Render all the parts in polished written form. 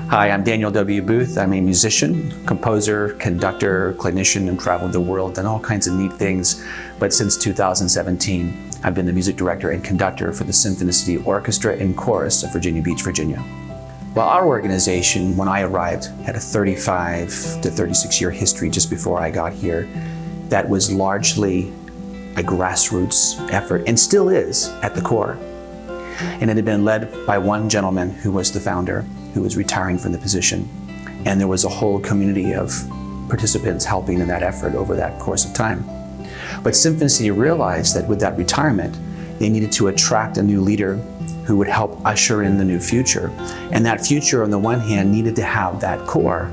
Hi, I'm Daniel W. Boothe. I'm a musician, composer, conductor, clinician, and traveled the world, done all kinds of neat things. But since 2017, I've been the music director and conductor for the Symphonicity Orchestra and Chorus of Virginia Beach, Virginia. Well, our organization, when I arrived, had a 35 to 36 year history just before I got here that was largely a grassroots effort, and still is at the core. And it had been led by one gentleman who was the founder, who was retiring from the position. And there was a whole community of participants helping in that effort over that course of time. But Symphonicity realized that with that retirement, they needed to attract a new leader who would help usher in the new future. And that future, on the one hand, needed to have that core,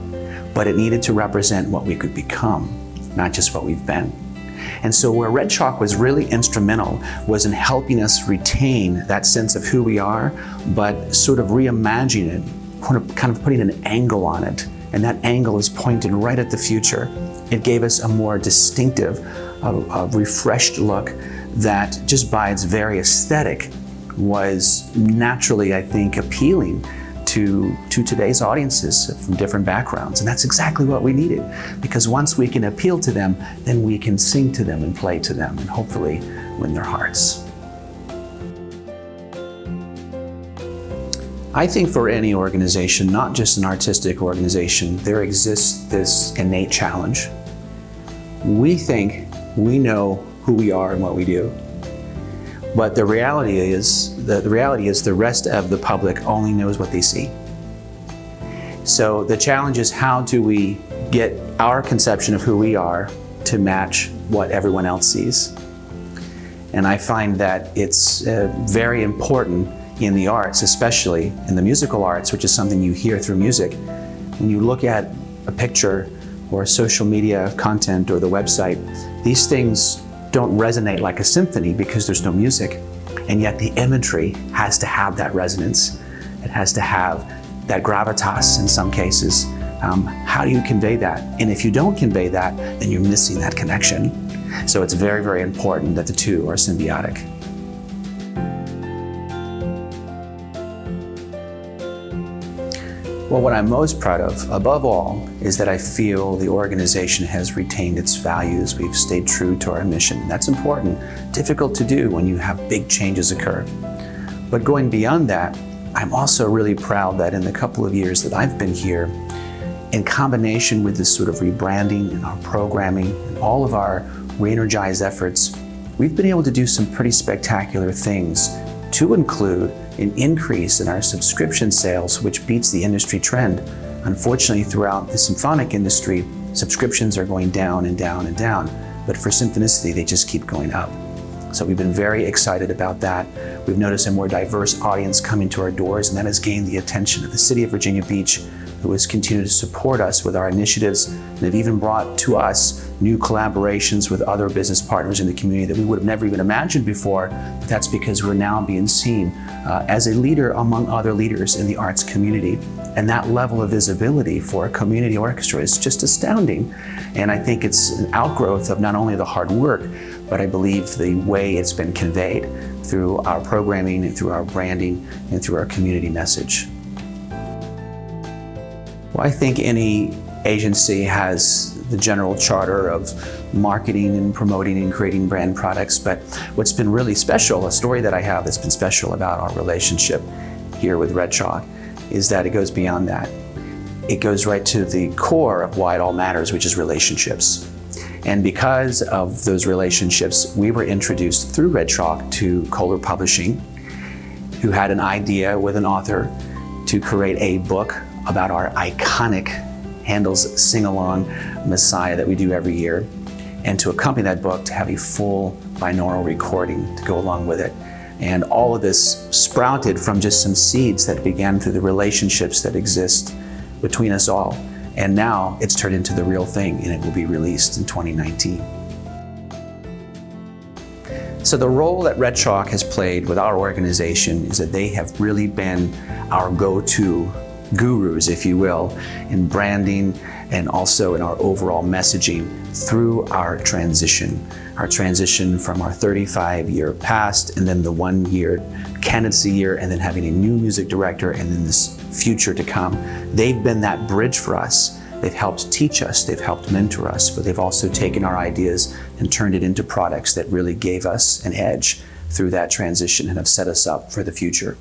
but it needed to represent what we could become, not just what we've been. And so where Red Chalk was really instrumental was in helping us retain that sense of who we are, but sort of reimagine it, kind of putting an angle on it. And that angle is pointed right at the future. It gave us a more distinctive, refreshed look that just by its very aesthetic was naturally, I think, appealing to today's audiences from different backgrounds. And that's exactly what we needed, because once we can appeal to them, then we can sing to them and play to them and hopefully win their hearts. I think for any organization, not just an artistic organization, there exists this innate challenge. We think we know who we are and what we do. But the reality is the rest of the public only knows what they see. So the challenge is, how do we get our conception of who we are to match what everyone else sees? And I find that it's very important in the arts, especially in the musical arts, which is something you hear through music. When you look at a picture or social media content or the website, these things don't resonate like a symphony because there's no music. And yet the imagery has to have that resonance. It has to have that gravitas in some cases. How do you convey that? And if you don't convey that, then you're missing that connection. So it's very, very important that the two are symbiotic. Well, what I'm most proud of, above all, is that I feel the organization has retained its values. We've stayed true to our mission. That's important, difficult to do when you have big changes occur. But going beyond that, I'm also really proud that in the couple of years that I've been here, in combination with this sort of rebranding and our programming and all of our re-energized efforts, we've been able to do some pretty spectacular things, to include an increase in our subscription sales, which beats the industry trend. Unfortunately, throughout the symphonic industry, subscriptions are going down and down and down, but for Symphonicity, they just keep going up. So we've been very excited about that. We've noticed a more diverse audience coming to our doors, and that has gained the attention of the city of Virginia Beach, who has continued to support us with our initiatives, and have even brought to us new collaborations with other business partners in the community that we would have never even imagined before. But that's because we're now being seen as a leader among other leaders in the arts community. And that level of visibility for a community orchestra is just astounding. And I think it's an outgrowth of not only the hard work, but I believe the way it's been conveyed through our programming and through our branding and through our community message. Well, I think any agency has the general charter of marketing and promoting and creating brand products, but what's been really special, a story that I have that's been special about our relationship here with Red Chalk, is that it goes beyond that. It goes right to the core of why it all matters, which is relationships. And because of those relationships, we were introduced through Red Chalk to Kohler Publishing, who had an idea with an author to create a book about our iconic Handels sing-along Messiah that we do every year, and to accompany that book, to have a full binaural recording to go along with it. And all of this sprouted from just some seeds that began through the relationships that exist between us all. And now it's turned into the real thing, and it will be released in 2019. So the role that Red Chalk has played with our organization is that they have really been our go-to gurus, if you will, in branding and also in our overall messaging through our transition from our 35-year past and then the 1-year candidacy year and then having a new music director and then this future to come. They've been that bridge for us. They've helped teach us, they've helped mentor us, but they've also taken our ideas and turned it into products that really gave us an edge through that transition and have set us up for the future.